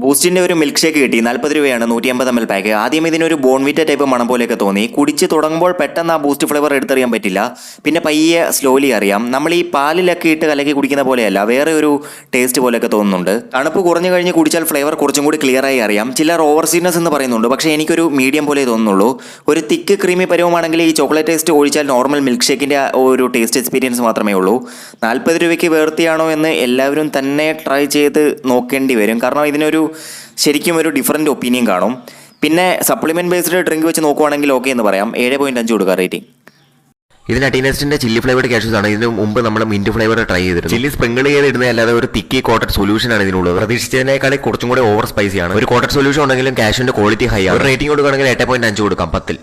ബൂസ്റ്റിൻ്റെ ഒരു milk shake കിട്ടി. 40 രൂപയാണ്, 150 ml പാക്ക്. ആദ്യം ഇതിനൊരു ബോൺവിറ്റ ടൈപ്പ് മണം പോലെയൊക്കെ തോന്നി. കുടിച്ച് തുടങ്ങുമ്പോൾ പെട്ടെന്ന് ആ ബൂസ്റ്റ് ഫ്ലേവർ എടുത്തറിയാൻ പറ്റില്ല. പിന്നെ പയ്യെ സ്ലോലി അറിയാം. നമ്മൾ ഈ പാലിലൊക്കെ ഇട്ട് കലക്കി കുടിക്കുന്ന പോലെയല്ല, വേറെ ഒരു ടേസ്റ്റ് പോലെയൊക്കെ തോന്നുന്നുണ്ട്. തണുപ്പ് കുറഞ്ഞു കഴിഞ്ഞ് കുടിച്ചാൽ ഫ്ലേവർ കുറച്ചും കൂടി ക്ലിയർ ആയി അറിയാം. ചിലർ ഓവർ സ്വീറ്റ്നസ് എന്ന് പറയുന്നുണ്ട്, പക്ഷേ എനിക്കൊരു മീഡിയം പോലെ തോന്നുന്നുള്ളൂ. ഒരു തിക്ക് ക്രീമി പരുവമാണെങ്കിൽ ഈ ചോക്ലേറ്റ് ടേസ്റ്റ് ഒഴിച്ചാൽ നോർമൽ മിൽക്ക് ഷേക്കിൻ്റെ ഒരു ടേസ്റ്റ് എക്സ്പീരിയൻസ് മാത്രമേ ഉള്ളൂ. 40 രൂപയ്ക്ക് വേർത്തിയാണോ എന്ന് എല്ലാവരും തന്നെ ട്രൈ ചെയ്ത് നോക്കേണ്ടി വരും. കാരണം ഇതിനൊരു ശരിക്കും ഒരു ഡിഫറൻറ്റ് ഒപ്പീനിയൻ കാണും. പിന്നെ സപ്ലിമെൻറ്റ് ബേസ്ഡ് ഡ്രിങ്ക് വെച്ച് നോക്കുവാണെങ്കിൽ ഓക്കെ എന്ന് പറയാം. 7.5 കൊടുക്കുക റേറ്റിംഗ്. ഇത് നട്ടീനെസ്റ്റിന്റെ ചില്ലി ഫ്ലേവർഡ് കാഷ്യൂസ് ആണ്. ഇതിന് മുമ്പ് നമ്മൾ മിന്റ് ഫ്ലേവർ ട്രൈ ചെയ്തിരുന്നു. ചില്ലി സ്പ്രിങ്കിൾ ചെയ്തിടുന്ന അല്ലാതെ ഒരു തിക്കി കോട്ടഡ് സൊല്യൂഷൻ ആണ് ഇതിനുള്ളത്. പ്രതീക്ഷിച്ചതിനേക്കാൾ കുറച്ചും കൂടി ഓവർ സ്പൈസി ആണ്. ഒരു കോട്ടഡ് സൊല്യൂഷൻ ഉണ്ടെങ്കിലും കാഷ്യൂന്റെ ക്വാളിറ്റി ഹൈ ആണ്. റേറ്റിംഗ് കൊടുക്കുകയാണെങ്കിൽ 8.5 കൊടുക്കാം 10.